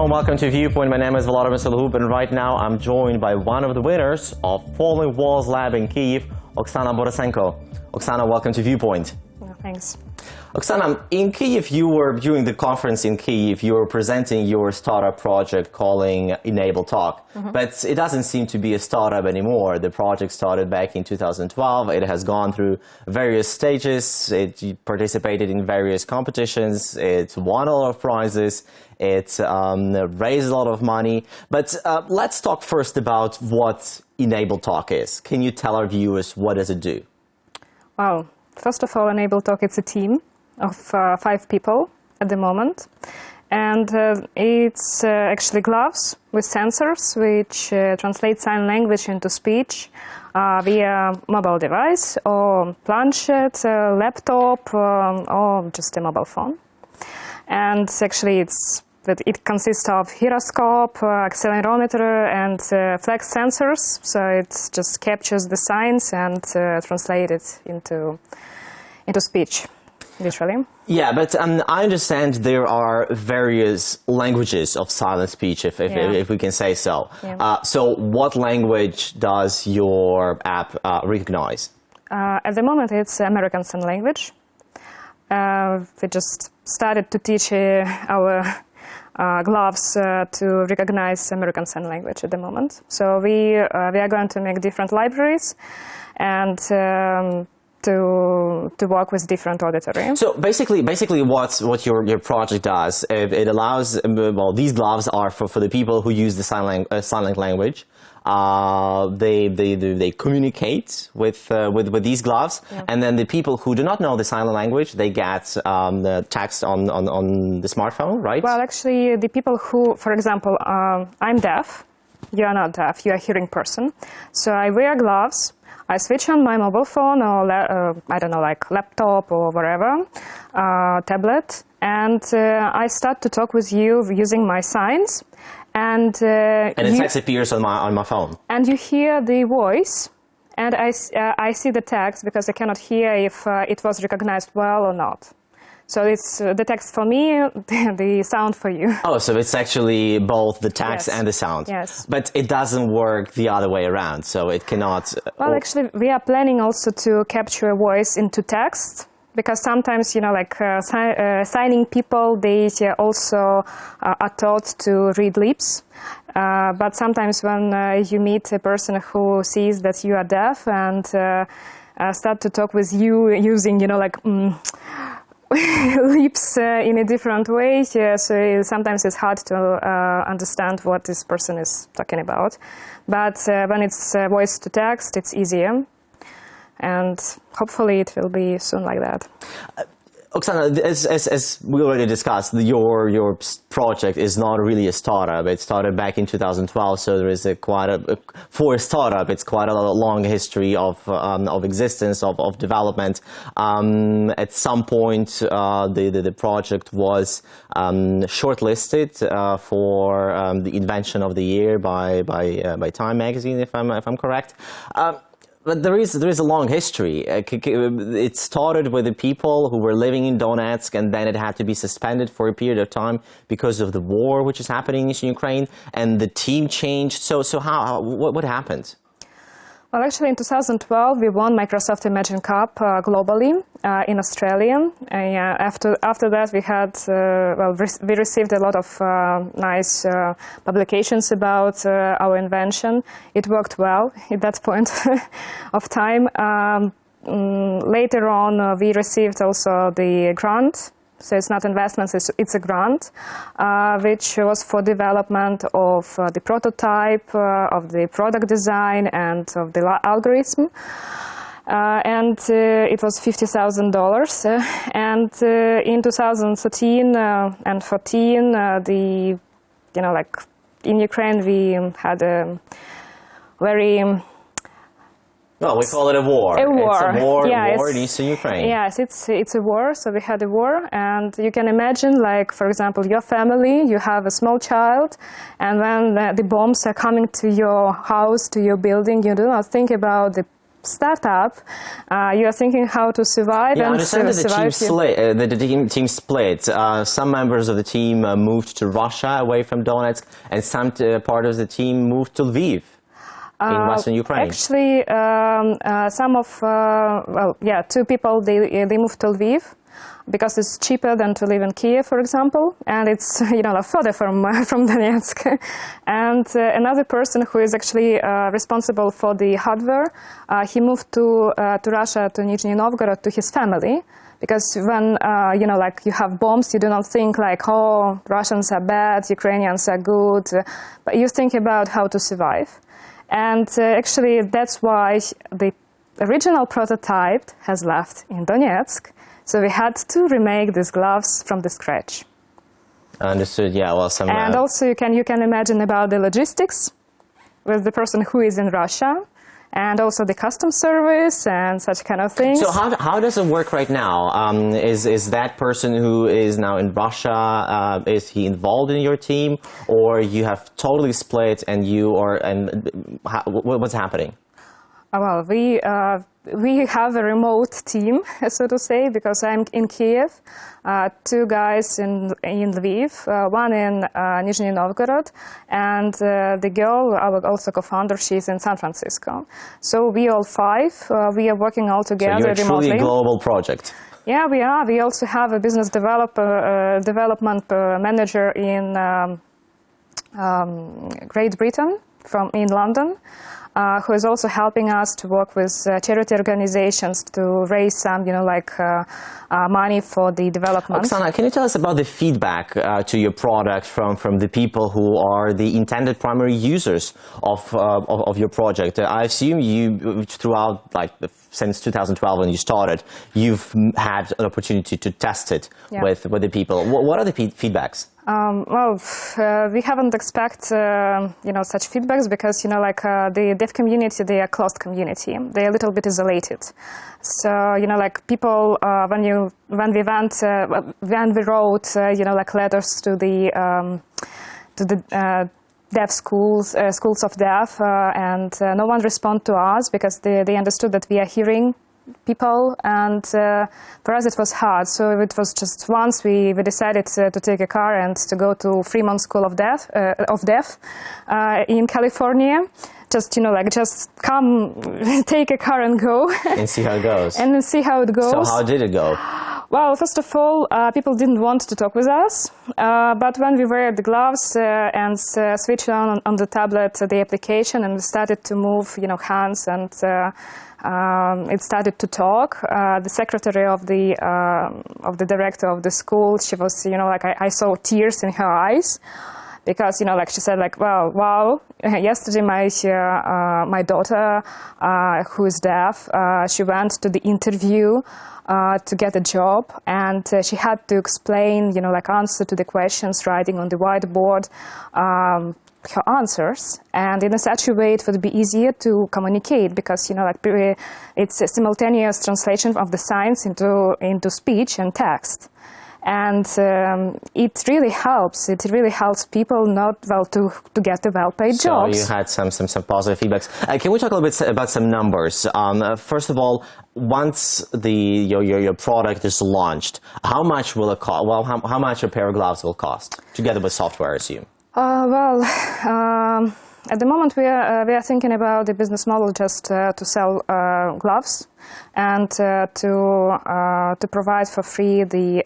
and welcome to Viewpoint. My name is Volodymyr Solhub, and right now I'm joined by one of the winners of Falling Walls Lab in Kyiv, Oksana Borysenko. Oksana, welcome to Viewpoint. Thanks. Oksana, in Kyiv, during the conference in Kyiv, you were presenting your startup project calling EnableTalk. But it doesn't seem to be a startup anymore. The project started back in 2012. It has gone through various stages. It participated in various competitions. It won a lot of prizes. It raised a lot of money. But let's talk first about what EnableTalk is. Can you tell our viewers what does it do? Well, first of all, EnableTalk, it's a team of 5 people at the moment. And it's actually gloves with sensors which translate sign language into speech via mobile device or planchette, laptop, or just a mobile phone. And actually it consists of gyroscope, accelerometer, and flex sensors. So it just captures the signs and translates it into speech, literally. Yeah, but I understand there are various languages of silent speech, if we can say so. Yeah. So what language does your app recognize? At the moment, it's American Sign Language. We just started to teach our gloves to recognize American Sign Language at the moment. So we are going to make different libraries and to work with different auditory. So basically what your project does, it allows, well, these gloves are for the people who use the silent language. They communicate with these gloves, and then the people who do not know the silent language, they get the text on the smartphone, right? Well, actually, the people who, for example, I'm deaf, you are not deaf, you are a hearing person. So I wear gloves, I switch on my mobile phone or, I don't know, like laptop or whatever, tablet, and I start to talk with you using my signs. And the text appears on my phone. And you hear the voice, and I see the text because I cannot hear if it was recognized well or not. So it's the text for me, the sound for you. Oh, so it's actually both the text and the sound. Yes. But it doesn't work the other way around, so it cannot... Well, actually, we are planning also to capture a voice into text. Because sometimes, you know, like signing people, they also are taught to read lips. But sometimes when you meet a person who sees that you are deaf and start to talk with you using, you know, like lips in a different way, so sometimes it's hard to understand what this person is talking about. But when it's voice to text, it's easier. And hopefully it will be soon like that. Oksana, as we already discussed, your project is not really a startup. It started back in 2012, so there is for a startup, it's quite a long history of existence, of development. At some point, the project was shortlisted for the invention of the year by Time magazine, if I'm correct. But there is a long history. It started with the people who were living in Donetsk, and then it had to be suspended for a period of time because of the war which is happening in Ukraine, and the team changed. So what happened? Well, actually, in 2012, we won Microsoft Imagine Cup globally in Australia. After that, we had we received a lot of nice publications about our invention. It worked well at that point of time. Later on, we received also the grant. So it's not investments, it's a grant, which was for development of the prototype, of the product design, and of the algorithm. And it was $50,000. And in 2013 and 14, in Ukraine, we had a very... Well, we call it a war. A war. It's a war, yeah, war in Eastern Ukraine. Yes, it's a war. So we had a war, and you can imagine, like, for example, your family, you have a small child, and when the bombs are coming to your house, to your building, you do not think about the startup, you are thinking how to survive Yeah, I and understand that survive. the team split. Some members of the team moved to Russia away from Donetsk, and some part of the team moved to Lviv in western Ukraine. Actually, two people, they moved to Lviv because it's cheaper than to live in Kyiv, for example, and it's further from Donetsk. And another person who is actually responsible for the hardware, he moved to Russia, to Nizhny Novgorod, to his family. Because when, you have bombs, you do not think like, oh, Russians are bad, Ukrainians are good, but you think about how to survive. And actually, that's why the original prototype has left in Donetsk. So we had to remake these gloves from the scratch. Understood. Yeah. Well, and also you can imagine about the logistics with the person who is in Russia, and also the customs service and such kind of things. So how does it work right now? Is that person who is now in Russia, is he involved in your team, or you have totally split and what's happening? Well, we have a remote team, so to say, because I'm in Kyiv, two guys in Lviv, one in Nizhny Novgorod, and the girl, our also co-founder, she's in San Francisco. So we all five, we are working all together remotely. So you're a truly global project. Yeah, we are. We also have a business development manager in Great Britain, in London. Who is also helping us to work with charity organizations to raise some, money for the development. Oksana, can you tell us about the feedback to your product from the people who are the intended primary users of your project? I assume you, throughout, since 2012 when you started, you've had an opportunity to test it with the people. What are the feedbacks? We haven't expect such feedbacks because the dev community, they are a closed community. They are a little bit isolated. So people when we wrote letters to the dev schools of dev, and no one responded to us because they understood that we are hearing people, and for us it was hard. So it was just once we decided to take a car and to go to Fremont School of Dev in California. Just just come, take a car and go. And see how it goes. And see how it goes. So how did it go? Well, first of all, people didn't want to talk with us, but when we wear the gloves and switched on the tablet the application and we started to move, hands, and it started to talk. The secretary of the director of the school, she was, I saw tears in her eyes. Because, she said, well, wow, yesterday my daughter, who is deaf, she went to the interview to get a job, and she had to explain, answer to the questions, writing on the whiteboard her answers. And in such a way, it would be easier to communicate because, it's a simultaneous translation of the signs into speech and text. And it really helps. It really helps people to get a well-paid job. So you had some positive feedbacks. Can we talk a little bit about some numbers? First of all, once your product is launched, how much will it cost? Well, how much a pair of gloves will cost together with software, I assume? At the moment, we are thinking about the business model just to sell gloves and to provide for free the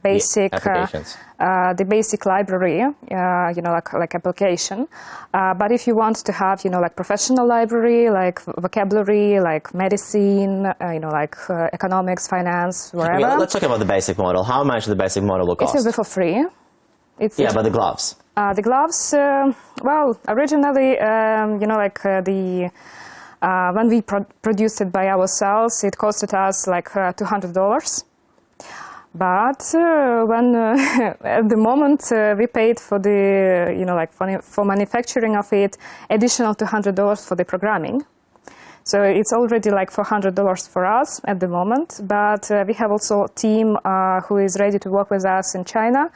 basic the basic library, like application. But if you want to have professional library, like vocabulary, like medicine, economics, finance, wherever. Okay, let's talk about the basic model. How much the basic model will cost? It will be for free. But the gloves. The gloves, originally, when we produced it by ourselves, it costed us $200. But when at the moment we paid for the, for manufacturing of it, additional $200 for the programming. So it's already $400 for us at the moment, but we have also a team who is ready to work with us in China,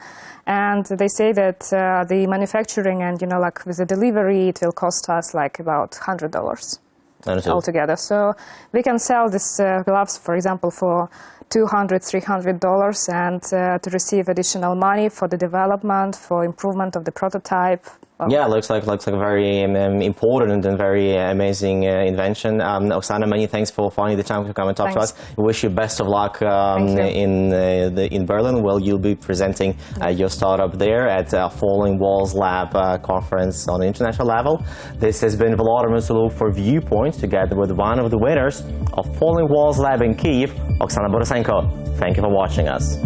and they say that the manufacturing and with the delivery it will cost us about $100. altogether. So we can sell these gloves, for example, for $200, $300 and to receive additional money for the development, for improvement of the prototype. Yeah, looks like a very important and very amazing invention. Oksana, many thanks for finding the time to come and talk to us. We wish you best of luck in Berlin, where you'll be presenting your startup there at Falling Walls Lab conference on the international level. This has been Volodymyr Sulu for Viewpoint, together with one of the winners of Falling Walls Lab in Kyiv, Oksana Borysenko. Thank you for watching us.